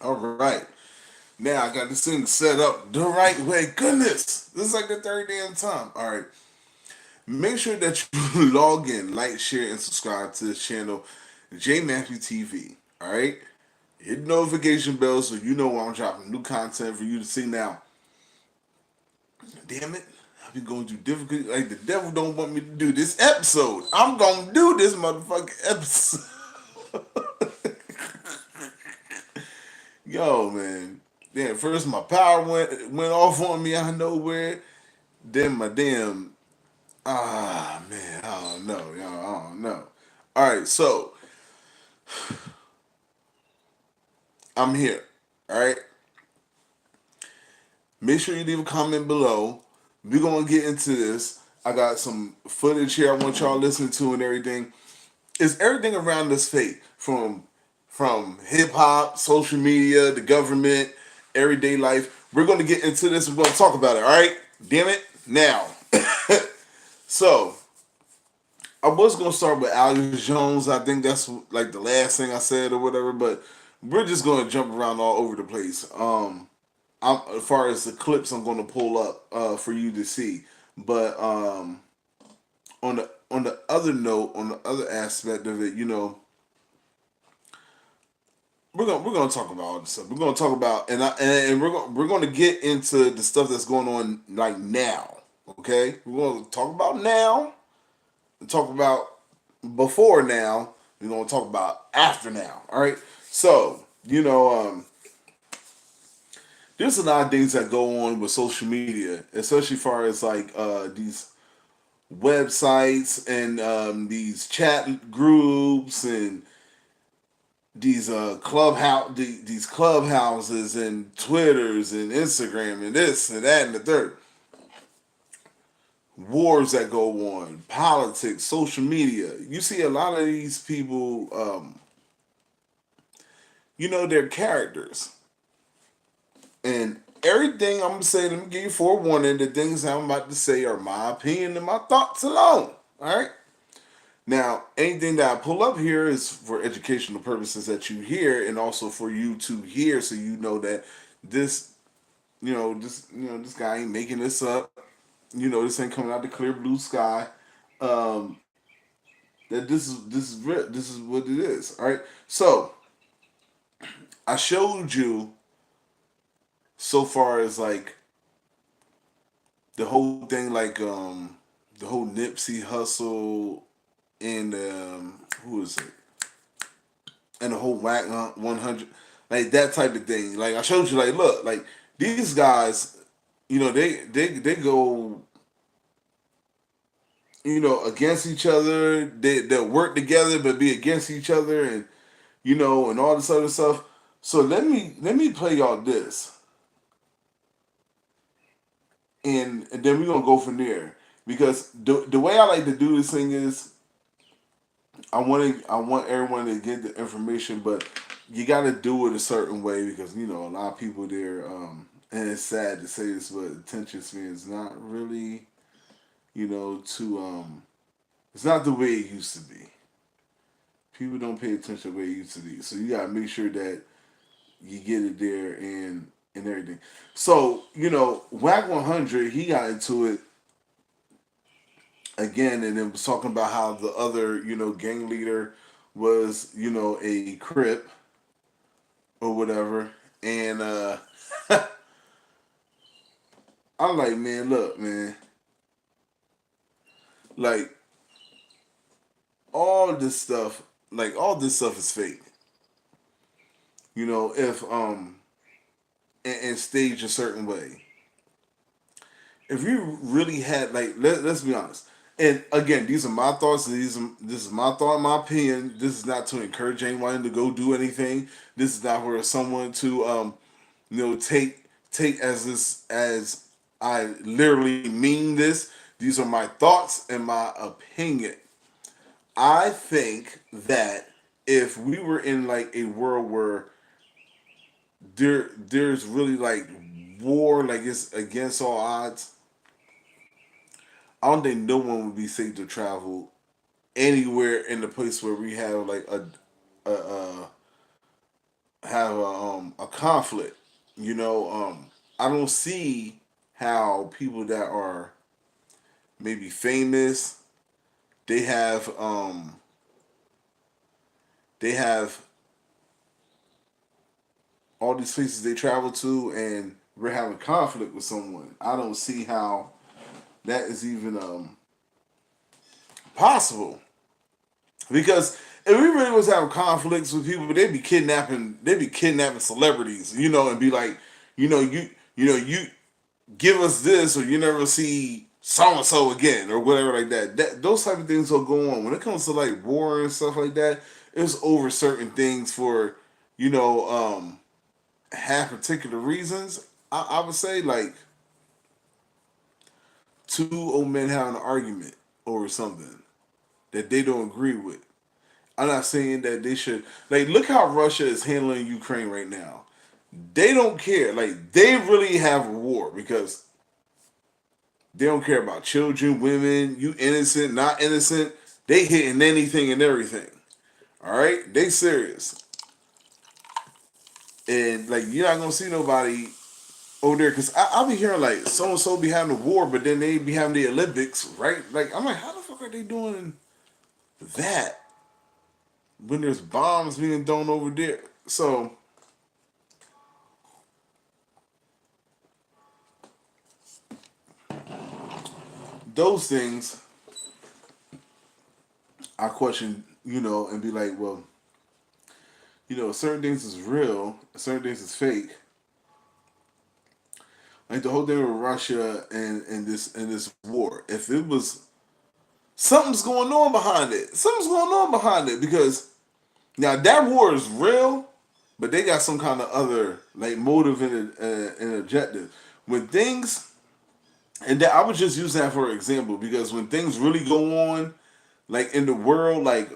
All right. Now I got this thing set up the right way. Goodness. This is like the third damn time. All right. Make sure that you log in, like, share, and subscribe to this channel, J.Matthew TV. All right. Hit the notification bell so you know when I'm dropping new content for you to see. Now, damn it. I've been going through difficult. Like, the devil don't want me to do this episode. I'm going to do this motherfucking episode. Yo, man. Then first my power went off on me out of nowhere. Then my damn man, I don't know, y'all. I don't know. All right, so I'm here. All right, make sure you leave a comment below. We're gonna get into this. I got some footage here I want y'all listening to and everything. It's everything around this fate from hip hop, social media, the government, everyday life. We're gonna get into this. We're gonna talk about it. All right, damn it. Now, so I was gonna start with Alex Jones. I think that's like the last thing I said or whatever. But we're just gonna jump around all over the place. As far as the clips I'm gonna pull up for you to see. But on the other note, on the other aspect of it, we're gonna talk about all this stuff. We're gonna talk about and we're gonna get into the stuff that's going on like now. Okay, we're gonna talk about now. Talk about before now. We're gonna talk about after now. All right. So there's a lot of things that go on with social media, especially as far as like these websites and these chat groups and these these clubhouses and Twitters and Instagram and this and that and the third. Wars that go on, politics, social media. You see a lot of these people. They're characters. And everything I'm gonna say, let me give you forewarning. The things I'm about to say are my opinion and my thoughts alone. All right. Now, anything that I pull up here is for educational purposes that you hear, and also for you to hear, so you know that this, this guy ain't making this up. This ain't coming out the clear blue sky. Um, that this is what it is. All right. So I showed you so far as like the whole thing, like the whole Nipsey Hustle and who is it, and the whole Whack 100, like that type of thing. Like I showed you, like look, like these guys, they go, against each other. They'll work together but be against each other, and and all this other stuff. So let me play y'all this, and then we're gonna go from there. Because the way I like to do this thing is I want everyone to get the information, but you got to do it a certain way because a lot of people there, and it's sad to say this, but attention span is not really to it's not the way it used to be. People don't pay attention the way it used to be, so you got to make sure that you get it there and everything. So Whack 100, he got into it again, and then was talking about how the other gang leader was a Crip or whatever. And I'm like, man, look, man, like all this stuff, all this stuff is fake. If and staged a certain way. If you really had let's be honest. And again, these are my thoughts. This is my thought, my opinion. This is not to encourage anyone to go do anything. This is not for someone to take as this as I literally mean this. These are my thoughts and my opinion. I think that if we were in like a world where there's really like war, like it's against all odds, I don't think no one would be safe to travel anywhere in the place where we have like a have a conflict. You know, I don't see how people that are maybe famous, they have they have all these places they travel to, and we're having conflict with someone. I don't see how that is even possible. Because if we really was having conflicts with people, they'd be kidnapping celebrities, you know, and be like, you know, you give us this or you never see so and so again or whatever like that. Those type of things will go on. When it comes to like war and stuff like that, it's over certain things for, you know, have particular reasons. I would say like two old men having an argument over something that they don't agree with. I'm not saying that they should like look how Russia is handling Ukraine right now. They don't care. Like they really have a war because they don't care about children, women, you innocent, not innocent. They hitting anything and everything. All right, they serious. And like you're not gonna see nobody over there because I'll be hearing like so and so be having a war, but then they be having the Olympics, right? Like I'm like, how the fuck are they doing that when there's bombs being thrown over there? So those things I question, you know, and be like, well, you know, certain things is real, certain things is fake. Like the whole thing with Russia and this war. If it was something's going on behind it, something's going on behind it because now that war is real, but they got some kind of other like motive and objective. When things and that, I would just use that for example because when things really go on, like in the world, like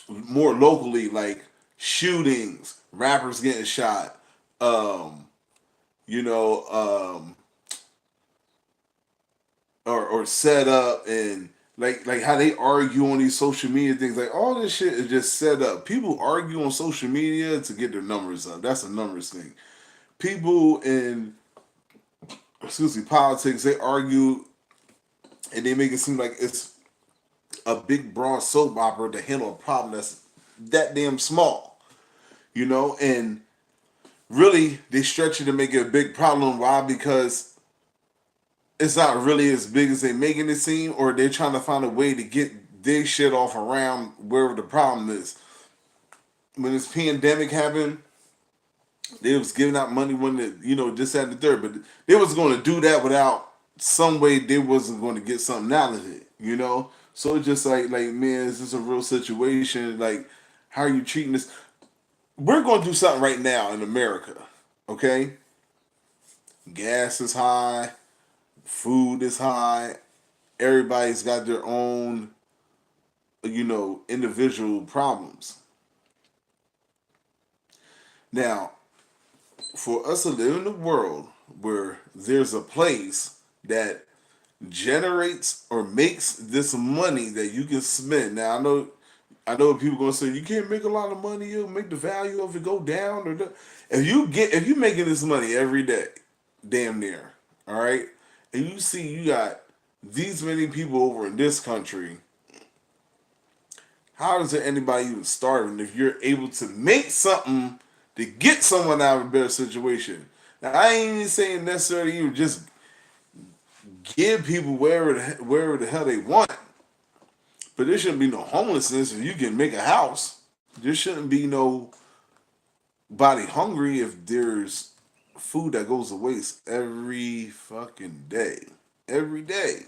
more locally, like shootings, rappers getting shot, um, you know, or set up and like how they argue on these social media things, like all this shit is just set up. People argue on social media to get their numbers up. That's a numbers thing. People in excuse me politics, they argue and they make it seem like it's a big broad soap opera to handle a problem that's that damn small, you know, and really they stretch it to make it a big problem. Why? Because it's not really as big as they making it seem, or they're trying to find a way to get their shit off around wherever the problem is. When this pandemic happened, they was giving out money when the you know this that, and the third, but they was going to do that without some way they wasn't going to get something out of it, you know. So it's just like man, is this a real situation? Like, how are you treating this? We're going to do something right now in America, okay? Gas is high, food is high, everybody's got their own, you know, individual problems. Now, for us to live in a world where there's a place that generates or makes this money that you can spend. Now, I know people gonna say you can't make a lot of money. You'll make the value of it go down. Or if you making this money every day, damn near, all right, and you see you got these many people over in this country. How is there anybody even starving if you're able to make something to get someone out of a better situation? Now I ain't even saying necessarily you just give people wherever the hell they want, but there shouldn't be no homelessness if you can make a house. There shouldn't be no body hungry if there's food that goes to waste every fucking day. Every day.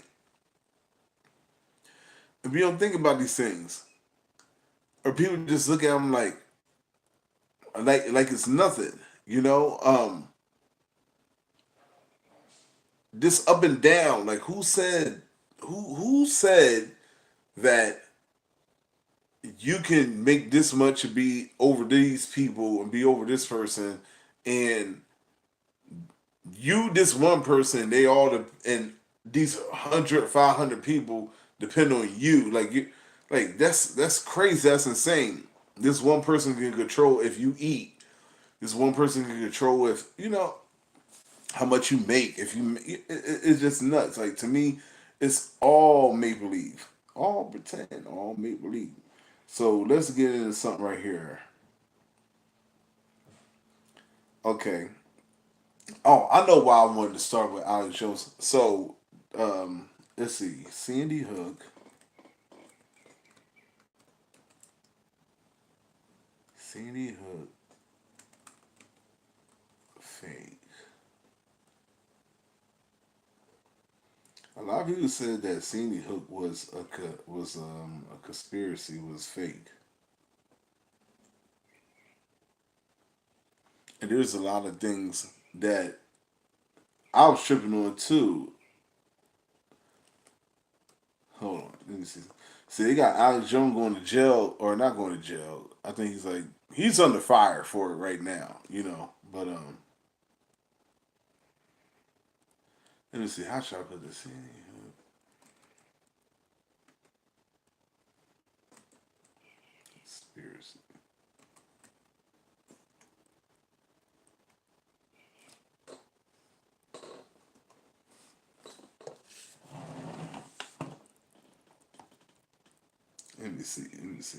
If you don't think about these things, or people just look at them like it's nothing, you know. This up and down, like who said that you can make this much and be over these people and be over this person, and you this one person they all and these 100, 500 people depend on you, like you, like that's crazy, that's insane. This one person can control if you eat. This one person can control if how much you make. If you, it's just nuts. Like to me, it's all make believe, all pretend, all make believe. So let's get into something right here. Okay. Oh, I know why I wanted to start with Alex Jones. So, let's see. Sandy Hook. Sandy Hook fake. A lot of people said that Sandy Hook was a conspiracy, was fake, and there's a lot of things that I was tripping on too. Hold on, let me see. See, they got Alex Jones going to jail or not going to jail. I think he's under fire for it right now, But let me see. How should I put this in? Conspiracy. Let me see. Let me see.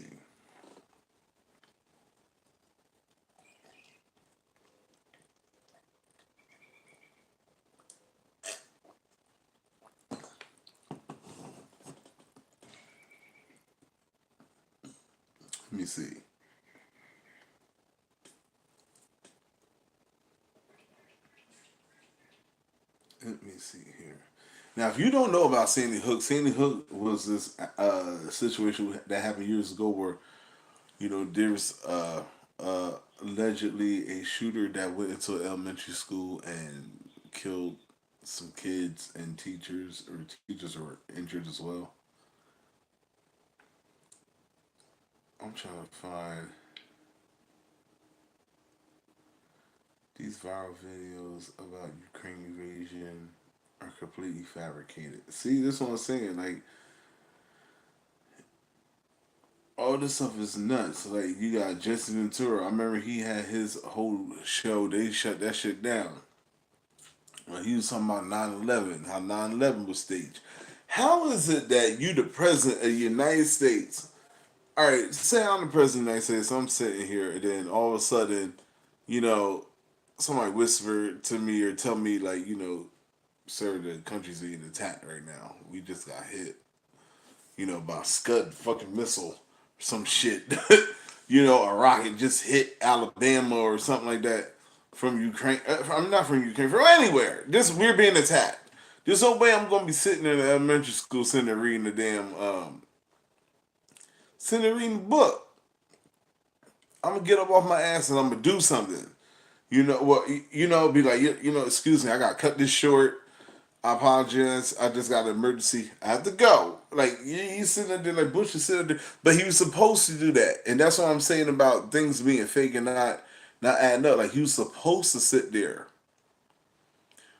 Let me see. Let me see here. Now, if you don't know about Sandy Hook was this situation that happened years ago where there's allegedly a shooter that went into an elementary school and killed some kids and teachers were injured as well. I'm trying to find these viral videos about Ukraine invasion are completely fabricated. See, this is what I'm saying. Like all this stuff is nuts. Like you got Jesse Ventura. I remember he had his whole show. They shut that shit down. When he was talking about 9/11, how 9/11 was staged. How is it that you, the president of the United States, all right, say I'm the president of the United States, I'm sitting here, and then all of a sudden, you know, somebody whisper to me or tell me, like, sir, the country's being attacked right now. We just got hit, by a Scud fucking missile, some shit. A rocket just hit Alabama or something like that from Ukraine. I'm not from Ukraine, from anywhere. Just we're being attacked. There's no way I'm gonna be sitting in the elementary school sitting there reading the damn sitting there reading the book. I'm gonna get up off my ass and I'm gonna do something. Be like, excuse me, I gotta cut this short. I apologize. I just got an emergency. I have to go. Like you sitting there like Bush is sitting there, but he was supposed to do that, and that's what I'm saying about things being fake and not adding up. Like he was supposed to sit there.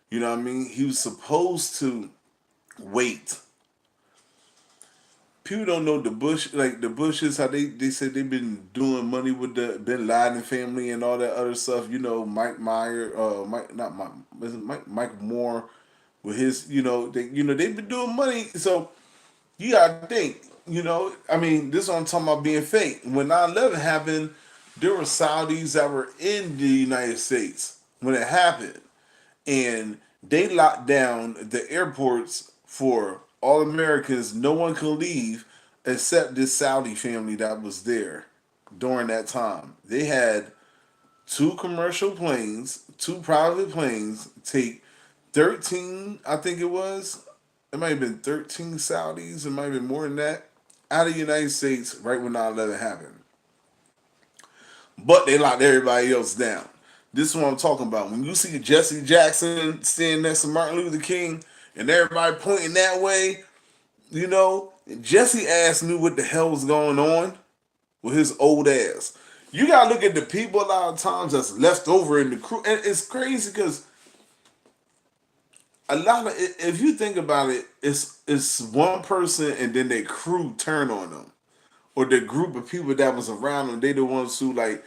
You know what I mean? He was supposed to wait. People don't know the Bush, like the Bushes, how they said they've been doing money with the Bin Laden family and all that other stuff. Mike Meyer, Mike not Mike, is it Mike Moore with his, they've been doing money. So you gotta think, I mean, this is what I'm talking about being fake. When 9/11 happened, there were Saudis that were in the United States when it happened. And they locked down the airports for all Americans. No one could leave except this Saudi family that was there during that time. They had two commercial planes, two private planes, take 13, I think it was. It might have been 13 Saudis, it might have been more than that, out of the United States right when 9/11 happened. But they locked everybody else down. This is what I'm talking about. When you see Jesse Jackson standing next to Martin Luther King and everybody pointing that way, Jesse ass knew what the hell was going on with his old ass. You gotta look at the people a lot of times that's left over in the crew, and it's crazy because a lot of if you think about it, it's one person and then their crew turn on them. or the group of people that was around them, they the ones who like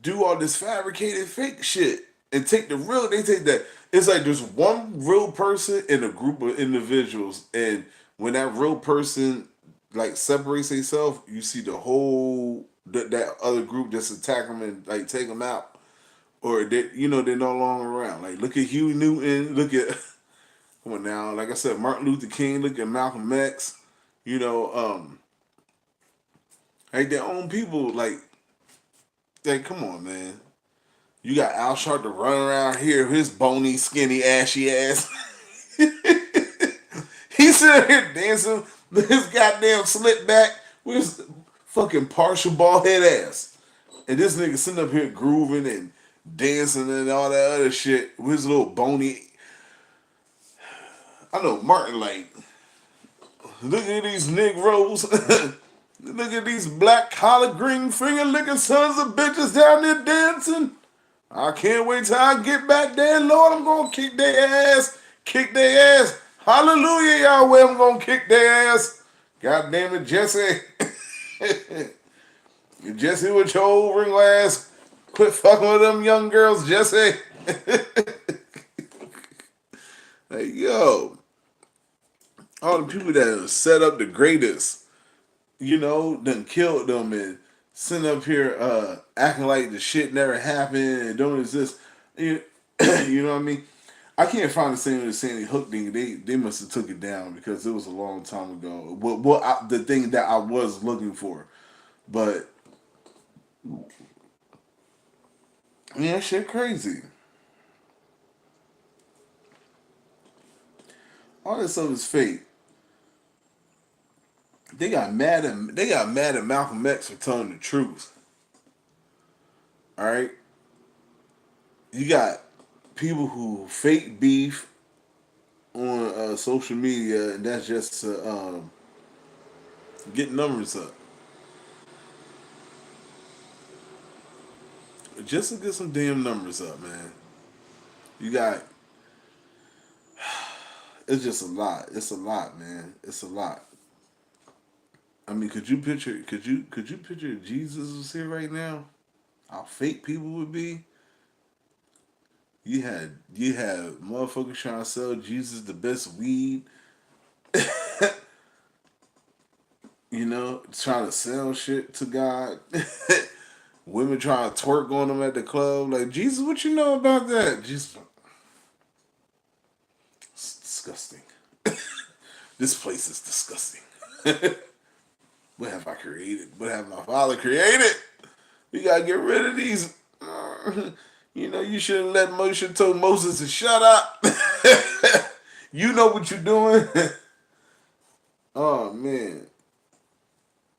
do all this fabricated fake shit and take the real. They take that. It's like there's one real person in a group of individuals, and when that real person like separates themselves, you see the whole that other group just attack them and like take them out, or they they're no longer around. Like look at Huey Newton, look at come on now, like I said, Martin Luther King, look at Malcolm X, you know, like their own people, like come on, man. You got Al Sharpton running around here, his bony, skinny, ashy ass. He's sitting here dancing with his goddamn slick back with his fucking partial bald head ass. And this nigga sitting up here grooving and dancing and all that other shit with his little bony. I know Martin like, look at these Negroes. Look at these black collar green finger licking sons of bitches down there dancing. I can't wait till I get back there, Lord. I'm gonna kick their ass, kick their ass. Hallelujah, Yahweh. I'm gonna kick their ass. God damn it, Jesse. Jesse with your old ring ass. Quit fucking with them young girls, Jesse. Like, yo, all the people that have set up the greatest, done killed them and sitting up here acting like the shit never happened and don't exist. You, you know what I mean? I can't find the same as Sandy Hook thing. They must have took it down because it was a long time ago. The thing that I was looking for, but yeah, that shit crazy. All this stuff is fake. They got mad at Malcolm X for telling the truth. All right, you got people who fake beef on social media, and that's just to get numbers up, just to get some damn numbers up, man. You got it's just a lot. It's a lot, man. It's a lot. I mean, could you picture if Jesus was here right now? How fake people would be. You had motherfuckers trying to sell Jesus the best weed. Trying to sell shit to God. Women trying to twerk on them at the club. Like, Jesus, what you know about that? Jesus, it's disgusting. This place is disgusting. What have I created? What have my father created? We gotta get rid of these. You shouldn't let Moshe told Moses to shut up. You know what you're doing. Oh man,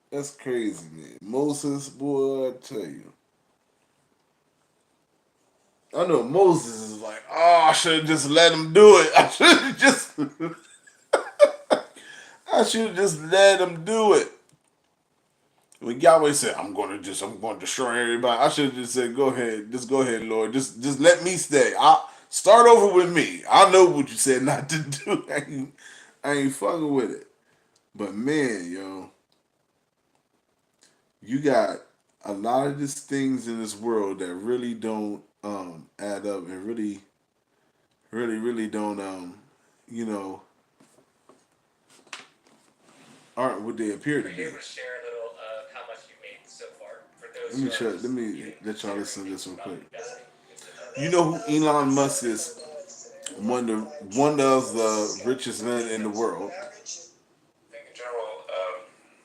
that's crazy, man. Moses, boy, I tell you. I know Moses is like, oh, I should have just let him do it. I should have just let him do it. When Yahweh said, I'm going to destroy everybody. I should have just said, go ahead, Lord. Just let me stay. I'll start over with me. I know what you said not to do. I ain't fucking with it. But man, you got a lot of these things in this world that really don't add up and really, really, really don't you know, aren't what they appear to Are you be. able to share a little of how much you made so far for Let those me who are check. Let me let y'all considering listen to this real about quick. investing? Good to know You that. know who Elon Musk is? One of the richest men in the world. I think in general,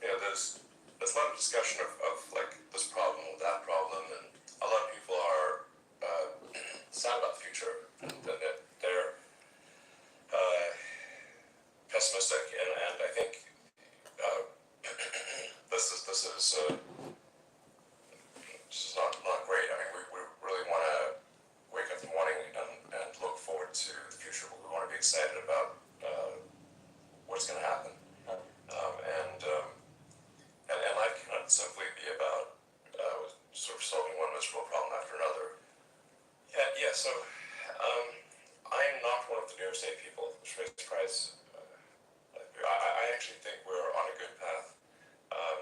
there's a lot of discussion of like this problem or that problem, and a lot of people are sad about the future, and they're uh, pessimistic, and I think uh, this is not great. I mean, we really want to wake up in the morning and look forward to the future. We want to be excited about what's going to happen, and life cannot simply be about sort of solving one miserable problem after another. Yeah. So I'm not one of the doomsday people, which may surprise. I actually think we're on a good path. Um,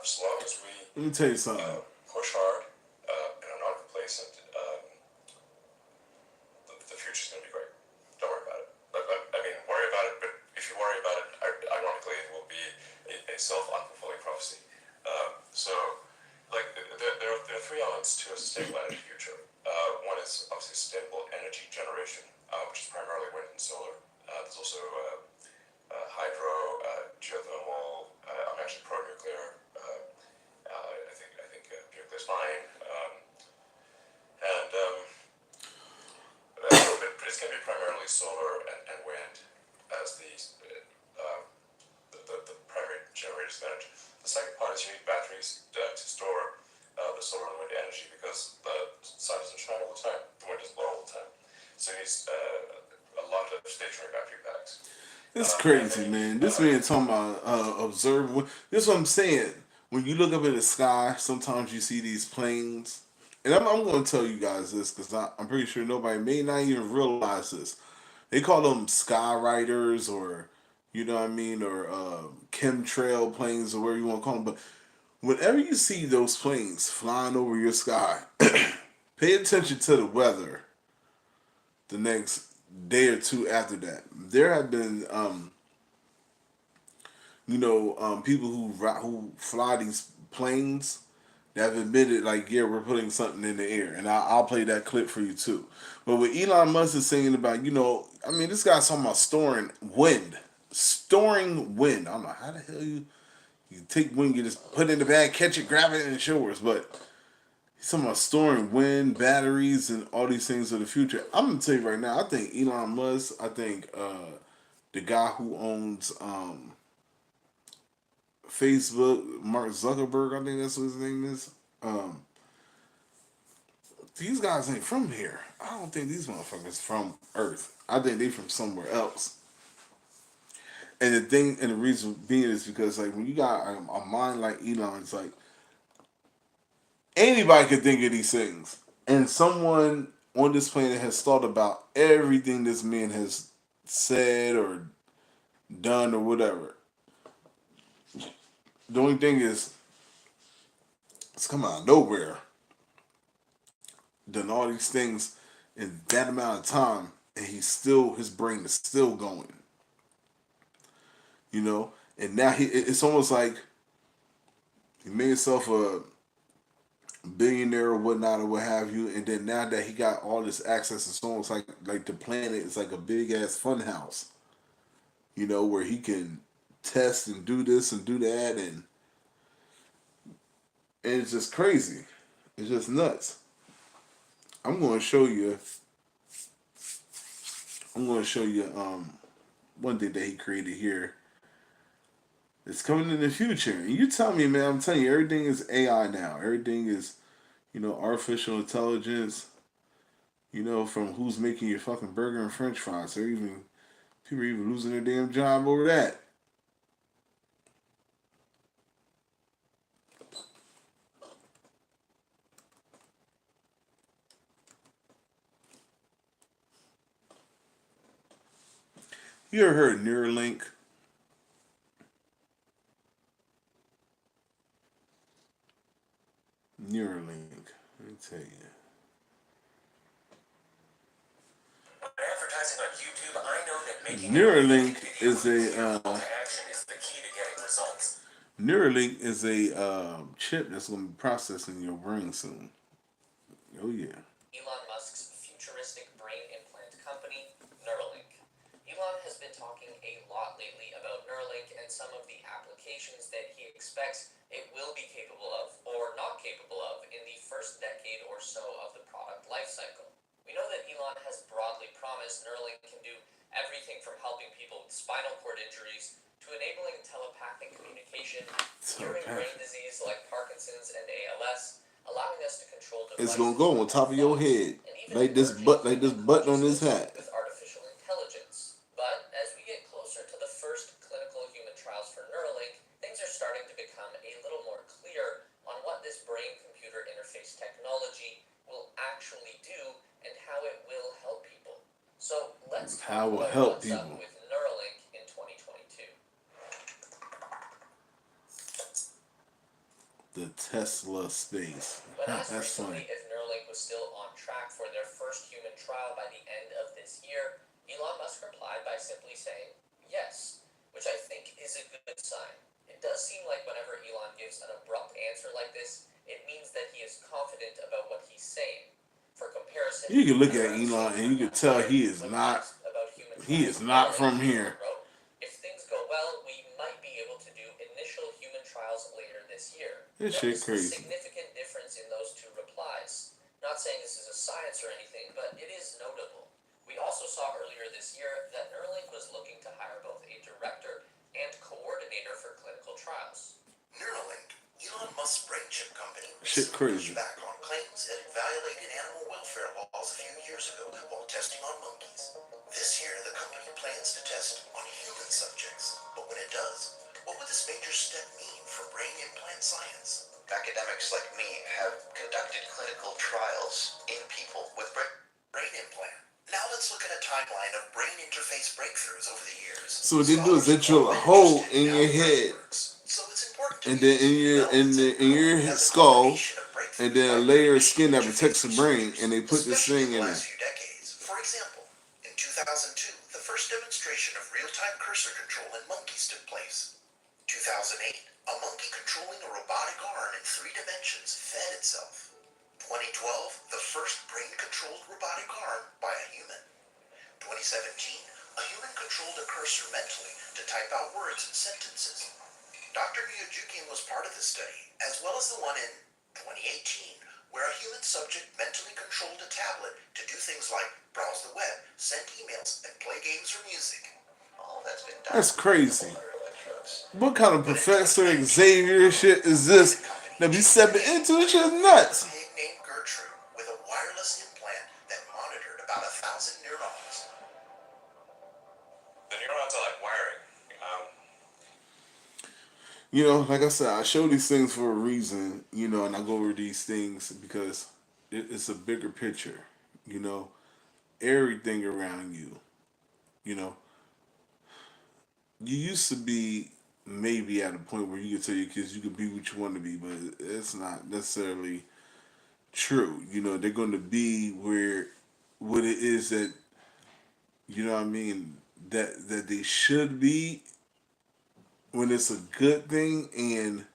as long as we Let me tell you something. push hard and are not complacent, the future's going to be great. Don't worry about it. I mean, worry about it, but if you worry about it, ironically, it will be a self-unfulfilling prophecy. So, like, there are three elements to a sustainable energy future. One is obviously sustainable energy generation, which is primarily wind and solar. There's also hydro, geothermal. I'm actually pro-nuclear. I think nuclear is fine. And but it's going to be primarily solar and wind as the primary generators of energy. The second part is you need batteries to store the solar and wind energy because the sun doesn't shine all the time, the wind doesn't blow all the time. So you need a lot of stationary battery packs. It's And then crazy, man. This man talking about observing. This is what I'm saying. When you look up in the sky, sometimes you see these planes. And I'm going to tell you guys this because I'm pretty sure nobody may not even realize this. They call them sky riders or, you know what I mean, or chemtrail planes or whatever you want to call them. But whenever you see those planes flying over your sky, pay attention to the weather the next day or two after that. There have been people who fly these planes that have admitted, like, yeah, we're putting something in the air, and I'll play that clip for you too. But what Elon Musk is saying about, I mean, this guy's talking about storing wind. I don't know how the hell you take wind, you just put it in the bag, catch it, grab it, and it's yours. But he's talking about storing wind, batteries, and all these things for the future. I'm gonna tell you right now, I think Elon Musk, I think the guy who owns Facebook, Mark Zuckerberg, I think that's what his name is. Um, these guys ain't from here. I don't think these motherfuckers from Earth. I think they from somewhere else. And the reason being is because, like, when you got a mind like Elon's, like, anybody could think of these things, and someone on this planet has thought about everything this man has said or done or whatever. The only thing is, it's come out of nowhere. Done all these things in that amount of time, and his brain is still going. You know, and now it's almost like he made himself a billionaire or whatnot or what have you, and then now that he got all this access, it's almost like the planet is like a big ass fun house. Where he can test and do this and do that, and it's just crazy. It's just nuts. I'm going to show you. I'm going to show you one thing that he created here. It's coming in the future. And you tell me, man, I'm telling you, everything is AI now. Everything is, artificial intelligence, from who's making your fucking burger and french fries. People are even losing their damn job over that. You ever heard of Neuralink? Neuralink. Let me tell you. advertising on YouTube, I know that making Neuralink is call to action is the key to getting results. Neuralink is a chip that's going to be processed in your brain soon. Oh yeah. Elon Musk's futuristic brain implant company, Neuralink. Elon has been talking a lot lately about Neuralink and some of the applications that he expects it will be capable of or not capable of in the first decade or so of the product lifecycle. We know that Elon has broadly promised Neuralink can do everything from helping people with spinal cord injuries to enabling telepathic communication, curing brain disease like Parkinson's and ALS, allowing us to control devices It's gonna go on top of your head, and even like this button on this hat. with artificial intelligence. But as we get closer to the first clinical human trials for Neuralink, things are starting to become a little more clear on what this brain-computer interface technology will actually do and how it will help people. So let's talk about what's up with Neuralink in 2022. The Tesla space. When asked That's funny. recently if Neuralink was still on track for their first human trial by the end of this year, Elon Musk replied by simply saying yes, which I think is a good sign. It does seem like whenever Elon gives an abrupt answer like this, it means that he is confident about what he's saying. For comparison, You can look at at around the same Elon and time you can last tell year, he is when not asked about human he trials is of not Neuralink, from Elon here. wrote, "If things go well, we might be able to do initial human trials later this year." This shit Notice the crazy. significant difference in those two replies. Not saying this is a science or anything, but it is notable. We also saw earlier this year that Neuralink was looking to hire both a director and coordinator for clinical trials. Neuralink, Elon Musk's brain chip company, Shit recently pushed crazy. back on claims it had violated animal welfare laws a few years ago while testing on monkeys. This year, the company plans to test on human subjects. But when it does, what would this major step mean for brain implant science? Academics like me have conducted clinical trials in people with brain implant. Now let's look at a timeline of brain interface breakthroughs over the years. So what they do is Scholars they have drill long a been hole interested in how your the brain head, works, so it's important to and then use developments in your as a skull, combination of and breakthroughs then a by layer of brain skin that interface protects the brain, and they researchers, put this especially in thing the in last there. few decades. For example, in 2002, the first demonstration of real-time cursor control in monkeys took place. 2008, a monkey controlling a robotic arm in 3 dimensions fed itself. 2012, the first brain-controlled robotic arm by a human. 2017, a human controlled a cursor mentally to type out words and sentences. Dr. Miyajoukian was part of this study, as well as the one in 2018, where a human subject mentally controlled a tablet to do things like browse the web, send emails, and play games or music. All that's been done That's crazy. under electrodes. What kind of But in Professor 2019, Xavier shit is robotic this company that be stepping J.Matthew into? This shit unveiled nuts. a pig named Gertrude with a wireless implant that monitored about 1,000 neurons. The neurons are like wiring. Um, You know, like I said, I show these things for a reason, and I go over these things because it's a bigger picture, you know, everything around you, you know. You used to be maybe at a point where you could tell your kids you could be what you want to be, but it's not necessarily true. You know, they're going to be where what it is that, what I mean, that they should be when it's a good thing, and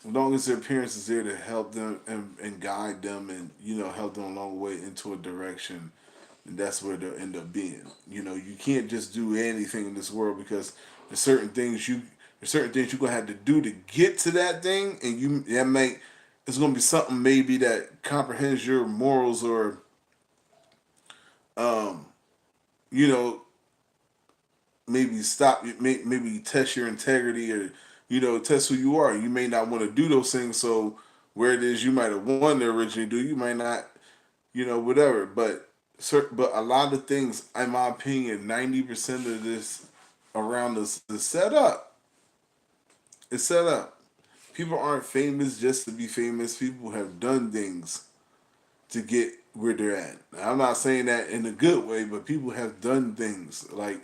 as long as their parents is there to help them and guide them and help them along the way into a direction, and that's where they'll end up being. You can't just do anything in this world because there's certain things you're gonna have to do to get to that thing, and it's gonna be something maybe that comprehends your morals, or um you know maybe maybe test your integrity, or test who you are. You may not want to do those things, so where it is you might have wanted to originally do, you might not, whatever. But a lot of things, in my opinion, 90% of this around us is set up. It's set up. People aren't famous just to be famous. People have done things to get where they're at. Now, I'm not saying that in a good way, but people have done things like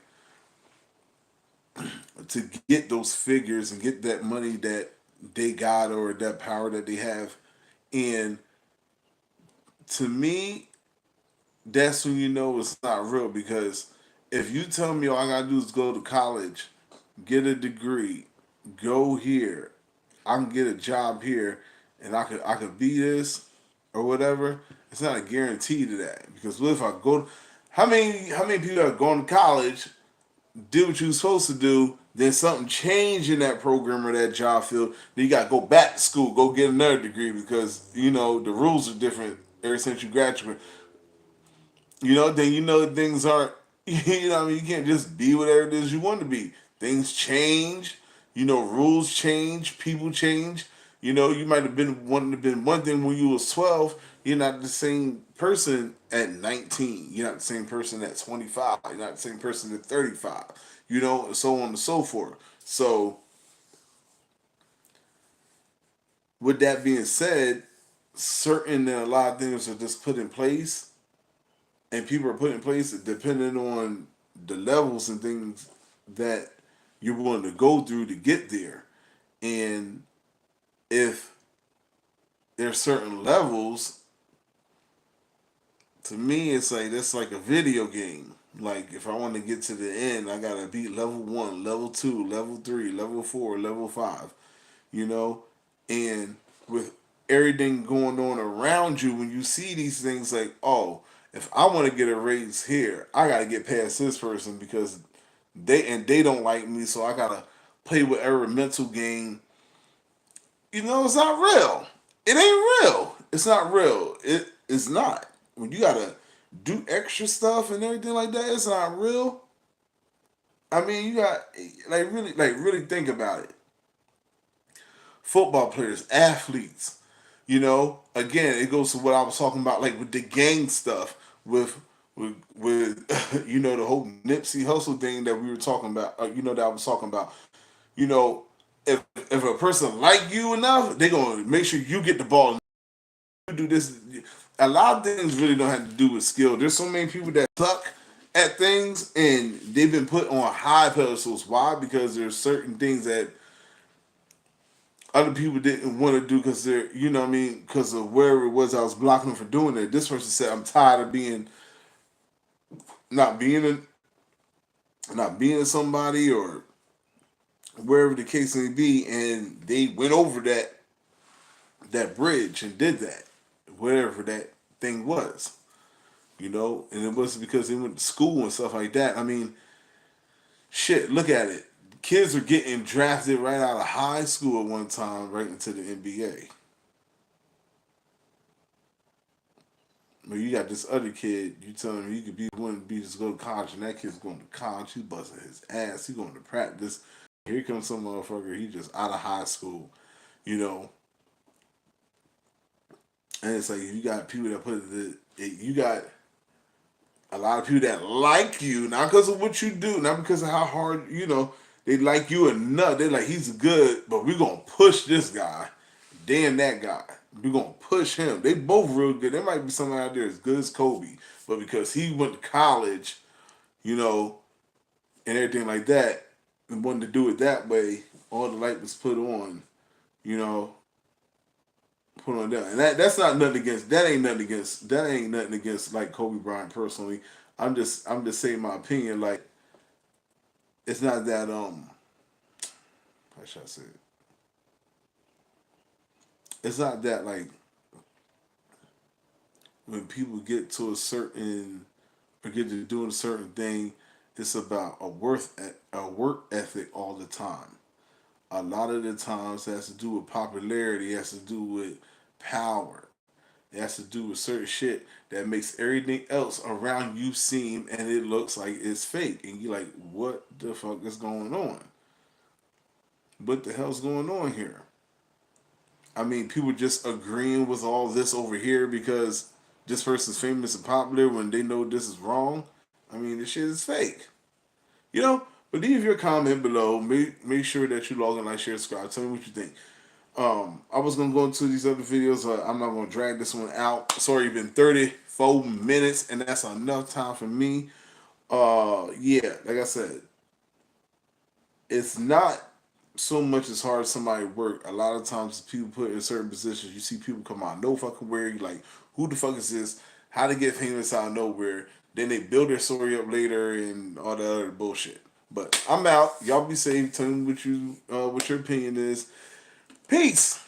to get those figures and get that money that they got, or that power that they have. And to me, that's when you know it's not real, because if you tell me all I gotta do is go to college, get a degree, go here, I can get a job here, and I could be this or whatever, it's not a guarantee to that. Because what if I go? How many people are going to college, did what you were supposed to do, then something changed in that program or that job field, then you got to go back to school, go get another degree, because the rules are different ever since you graduate. Then things aren't. What I mean, you can't just be whatever it is you want to be. Things change. Rules change. People change. You might have been wanting to been one thing when you was 12. You're not the same person at 19. You're not the same person at 25. You're not the same person at 35. And so on and so forth. So, with that being said, certain a lot of things are just put in place, and people are put in place depending on the levels and things that you're willing to go through to get there. And if there's certain levels, to me, it's like that's like a video game. Like if I want to get to the end, I gotta beat level one, level two, level three, level four, level five. You know, and with everything going on around you, when you see these things, like, oh, if I want to get a raise here, I gotta get past this person because they don't like me, so I gotta play whatever mental game. It's not real. It ain't real. It's not real. It's not. When you gotta do extra stuff and everything like that, it's not real. I mean, you got like really think about it. Football players, athletes. Again, it goes to what I was talking about, like with the gang stuff, with the whole Nipsey Hustle thing that we were talking about. That I was talking about. You know, if a person like you enough, they gonna make sure you get the ball. You do this. A lot of things really don't have to do with skill. There's so many people that suck at things, and they've been put on high pedestals. Why? Because there's certain things that other people didn't want to do because they're, what I mean, because of wherever it was I was blocking them for doing it. This person said, "I'm tired of not being not being somebody," or wherever the case may be, and they went over that bridge and did that, whatever that thing was. And it was because they went to school and stuff like that. I mean, shit, look at it. Kids are getting drafted right out of high school at one time, right into the NBA. But you got this other kid, you telling him he could be one to be just go to college, and that kid's going to college, he busting his ass, he going to practice. Here comes some motherfucker, he just out of high school, you know. And it's like you got people that you got a lot of people that like you, not because of what you do, not because of how hard, they like you enough. They like, he's good, but we're gonna push this guy. Damn that guy. We're gonna push him. They both real good. There might be somebody out there as good as Kobe, but because he went to college, you know, and everything like that, and wanted to do it that way, all the light was put on, you know, put on them. And that's not nothing against that ain't nothing against like Kobe Bryant personally. I'm just saying my opinion. Like, it's not that how should I say it? It's not that, like, when people get to a certain or get to doing a certain thing, it's about a work ethic all the time. A lot of the times it has to do with popularity, it has to do with power. It has to do with certain shit that makes everything else around you seem and it looks like it's fake. And you're like, what the fuck is going on? What the hell's going on here? I mean, people just agreeing with all this over here because this person's famous and popular when they know this is wrong. I mean, this shit is fake. You know? But leave your comment below. Make sure that you log in, like, share, subscribe. Tell me what you think. I was gonna go into these other videos. I'm not gonna drag this one out. It's already been 34 minutes, and that's enough time for me. Yeah, like I said, it's not so much as hard as somebody work. A lot of times, people put in certain positions. You see people come out no fucking where. You like, who the fuck is this? How to get famous out of nowhere? Then they build their story up later and all the other bullshit. But I'm out. Y'all be safe. Tell me what your opinion is. Peace.